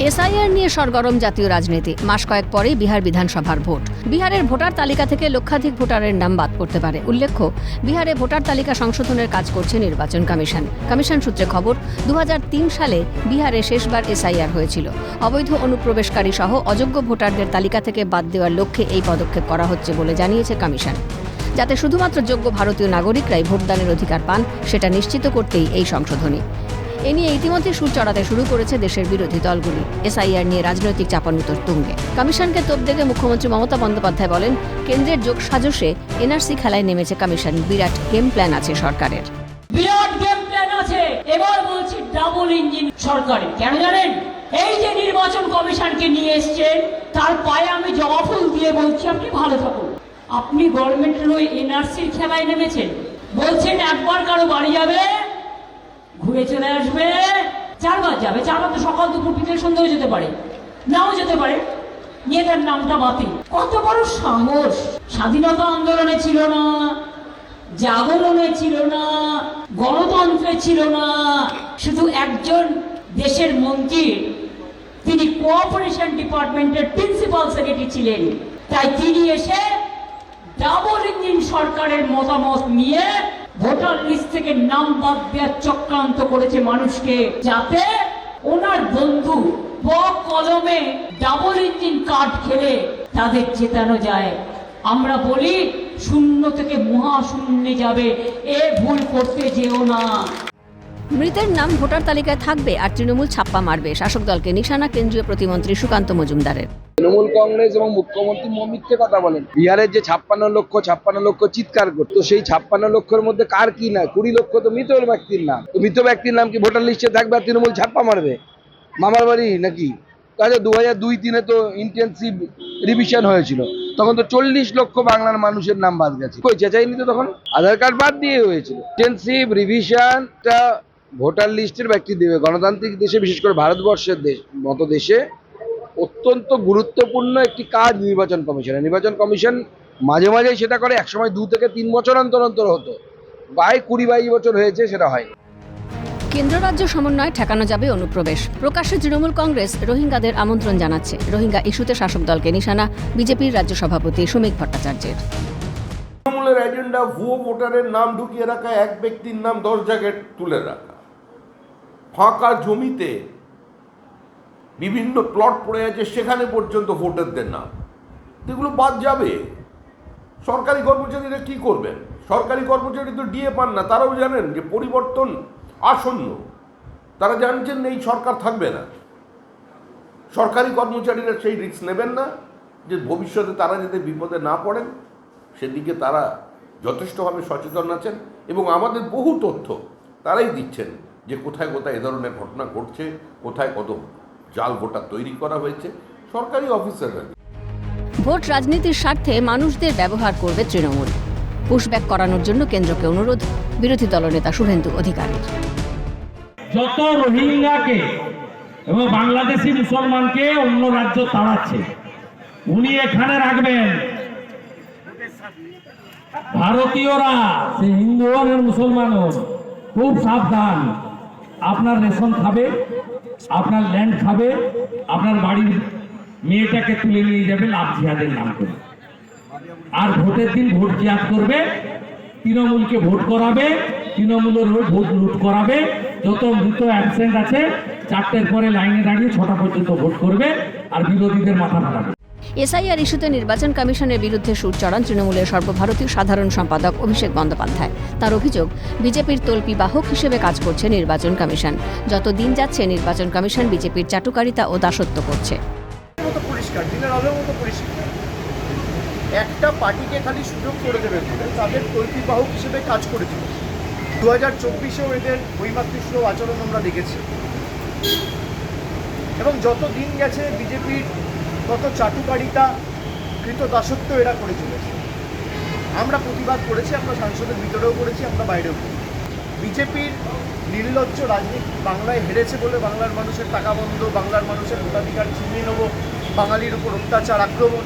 SIR নিয়ে সরগরম জাতীয় রাজনীতি। মাস কয়েক পরেই বিহার বিধানসভার ভোট। বিহারের ভোটার তালিকা থেকে লক্ষাধিক ভোটারের নাম বাদ পড়তে পারে। উল্লেখ্য, বিহারে ভোটার তালিকা সংশোধনের কাজ করছে নির্বাচন কমিশন। কমিশন সূত্রে খবর, 2003 সালে বিহারে শেষবার এসআইআর হয়েছিল। অবৈধ অনুপ্রবেশকারী সহ অযোগ্য ভোটারদের তালিকা থেকে বাদ দেওয়ার লক্ষ্যে এই পদক্ষেপ করা হচ্ছে বলে জানিয়েছে কমিশন। যাতে শুধুমাত্র যোগ্য ভারতীয় নাগরিকরাই ভোটদানের অধিকার পান, সেটা নিশ্চিত করতেই এই সংশোধনী। এ নিয়ে ইতিমধ্যে সুর চড়াতে শুরু করেছে দেশের বিরোধী দলগুলি। এসআইআর নিয়ে রাজনৈতিক চাপানুতোর তুঙ্গে। কমিশনকে তোপ দেখে মুখ্যমন্ত্রী মমতা বন্দ্যোপাধ্যায় বলেন, কেন্দ্রের যোগ সাজসে এনআরসি খেলায় নেমেছে কমিশন। বিরাট গেম প্ল্যান আছে সরকারের। বিরাট গেম প্ল্যান আছে। এবার বলছি ডাবল ইঞ্জিন সরকারের। কেন জানেন? এই যে নির্বাচন কমিশনকে নিয়ে এসেছেন, তার পায়ে আমি জবা ফুল দিয়ে বলছি, আপনি ভালো থাকুন। আপনি গভর্নমেন্টের ওই এনআরসির খেলায় নেমেছেন। বলছেন একবার কারো বাড়ি যাবে, ঘুরে চলে আসবে, 4 বার যাবে। 4 বার তো সকাল দুপুর বিকেল সন্ধ্যাও যেতে পারে, নাও যেতে পারে, নিয়ে তার নামটা বাতিল। কত বড় সাহস! স্বাধীনতা আন্দোলনে ছিল না, জাগরণে ছিল না, গণতন্ত্রে ছিল না, শুধু একজন দেশের মন্ত্রী, তিনি কোঅপারেশন ডিপার্টমেন্টের প্রিন্সিপাল সেক্রেটারি ছিলেন। তাই তিনি এসে ডাবল ইঞ্জিন সরকারের মতামত নিয়ে ভোটার লিস্ট থেকে নাম বাদ দেওয়ার চক্রান্ত করেছে মানুষকে, যাতে ওনার বন্ধু কলমে ডাবল ইঞ্জিন কার্ড খেলে তাদের জেতানো যায়। আমরা বলি, শূন্য থেকে মহাশূন্যে যাবে, এ ভুল করতে যেও না। মৃতের নাম ভোটার তালিকায় থাকবে আর তৃণমূল ছাপ্পা মারবে, শাসক দলকে নিশানা কেন্দ্রীয় প্রতিমন্ত্রী সুকান্ত মজুমদারের। তৃণমূল কংগ্রেস এবং মুখ্যমন্ত্রী মিথ্যে কথা বলেন। বিহারের যে 56 লক্ষ চিৎকার করতো, সেই 56 লক্ষের মধ্যে কার কি না, 20 লক্ষ তো মৃত ব্যক্তির নাম। তো মৃত ব্যক্তির নাম কি ভোটার লিস্টে থাকবে আর তৃণমূল ছাপ্পা মারবে? মামার বাড়ি নাকি? তাহলে 2002-03 তো ইন্টেন্সিভ রিভিশন হয়েছিল, তখন তো 40 লক্ষ বাংলার মানুষের নাম বাদ গেছে। কই চেঁচাইনি তো তখন, আধার কার্ড বাদ দিয়ে হয়েছিল। ইন্টেন্সিভ রিভিশনটা ভোটার লিস্টের ব্যক্তি দেবে। গণতান্ত্রিক দেশে, বিশেষ করে ভারতবর্ষের মতো দেশে অত্যন্ত গুরুত্বপূর্ণ একটি কাজ নির্বাচন কমিশনের। নির্বাচন কমিশন মাঝে মাঝেই সেটা করে, একসময় 2 থেকে 3 বছর অন্তর অন্তর হতো, 22 বছর হয়েছে সেটা হয়। কেন্দ্র রাজ্য সমন্বয় ঠেকানো যাবে অনুপ্রবেশ। প্রকাশ্যে তৃণমূল কংগ্রেস রোহিঙ্গাদের আমন্ত্রণ জানাচ্ছে। রোহিঙ্গা ইস্যুতে শাসক দলকে নিশানা বিজেপির রাজ্য সভাপতি শ্রমিক ভট্টাচার্যের। তৃণমূলের এজেন্ডা ভুয়ো ভোটারের নাম ঢুকিয়ে রাখা, এক ব্যক্তির নাম 10 জায়গায় তুলে রাখা, ফাঁকা জমিতে বিভিন্ন প্লট পড়ে আছে, সেখানে পর্যন্ত ভোটারদের নাম। এগুলো বাদ যাবে। সরকারি কর্মচারীরা কি করবেন? সরকারি কর্মচারী তো ডিএ পান না, তারাও জানেন যে পরিবর্তন আসন্ন। তারা জানছেন এই সরকার থাকবে না। সরকারি কর্মচারীরা সেই রিস্ক নেবেন না যে ভবিষ্যতে তারা যাতে বিপদে না পড়েন, সেদিকে তারা যথেষ্টভাবে সচেতন আছেন এবং আমাদের বহু তথ্য তারাই দিচ্ছেন যে কোথায় কোথায় এ ধরনের ঘটনা ঘটছে, কোথায় কত জাল ভোটার তৈরি করা হয়েছে। সরকারি অফিসাররা ভোট রাজনীতির স্বার্থে মানুষদের ব্যবহার করবে তৃণমূল। পুশব্যাক করানোর জন্য কেন্দ্রকে অনুরোধ বিরোধী দলনেতা শুভেন্দু অধিকারীর। যত রোহিঙ্গাকে এবং বাংলাদেশি মুসলমানকে অন্য রাজ্য তাড়াচ্ছে, উনি এখানে রাখবেন। ভারতীয়রা, সে হিন্দু হন আর মুসলমান হন, খুব সাবধান। আপনার রেশন খাবে, আপনার ল্যান্ড খাবে, আপনার বাড়ির মেয়েটাকে তুলে নিয়ে যাবে লাভ জিহাদের নাম করে। আর ভোটের দিন ভোট জিহাদ করবে, তৃণমূলকে ভোট করাবে, তৃণমূলের ভোট লুট করাবে। যত মৃত অ্যাবসেন্ট আছে 4টের পরে লাইনে দাঁড়িয়ে 6টা পর্যন্ত ভোট করবে আর বিরোধীদের মাথা ফাটাবে। এসআইআর ইস্যুতে নির্বাচন কমিশনের বিরুদ্ধে সুর চড়ান তৃণমূলের সর্বভারতীয় সাধারণ সম্পাদক অভিষেক বন্দ্যোপাধ্যায়। তার অভিযোগ, বিজেপির তল্পি বাহক হিসেবে কাজ করছে নির্বাচন কমিশন। যত দিন যাচ্ছে নির্বাচন কমিশন বিজেপির চাটুকারিতা ও দাসত্ব করছে। একটা পার্টিকে খালি সুযোগ করে দেবে বলে তাদের তল্পি বাহক হিসেবে কাজ করেছিল। 2024-এও এদের বৈমাতৃষ্ণ আচরণ আমরা দেখেছি এবং যত দিন গেছে বিজেপির তত চাটুকারিতা, কৃত দাসত্ব এরা করে চলেছে। আমরা প্রতিবাদ করেছি, আমরা সংসদের ভিতরেও করেছি, আমরা বাইরেও করেছি। বিজেপির নির্লজ্জ রাজনীতি বাংলায় হেরেছে বলে বাংলার মানুষের টাকা বন্ধ, বাংলার মানুষের ভোটাধিকার ছিনিয়ে নেব, বাঙালির উপর অত্যাচার, আক্রমণ,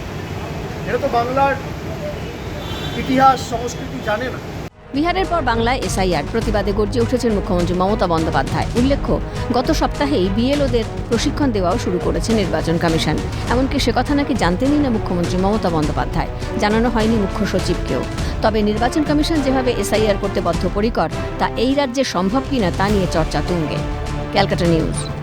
এটা তো বাংলার ইতিহাস সংস্কৃতি জানে না। বিহারের পর বাংলায় এসআইআর প্রতিবাদে গর্জে উঠেছেন মুখ্যমন্ত্রী মমতা বন্দ্যোপাধ্যায়। উল্লেখ্য, গত সপ্তাহেই বিএলওদের প্রশিক্ষণ দেওয়াও শুরু করেছে নির্বাচন কমিশন। এমনকি সে কথা নাকি জানতেনই না মুখ্যমন্ত্রী মমতা বন্দ্যোপাধ্যায়, জানানো হয়নি মুখ্য সচিবকেও। তবে নির্বাচন কমিশন যেভাবে এসআইআর করতে বদ্ধপরিকর, তা এই রাজ্যে সম্ভব কিনা তা নিয়ে চর্চা তুঙ্গে। ক্যালকাটা নিউজ।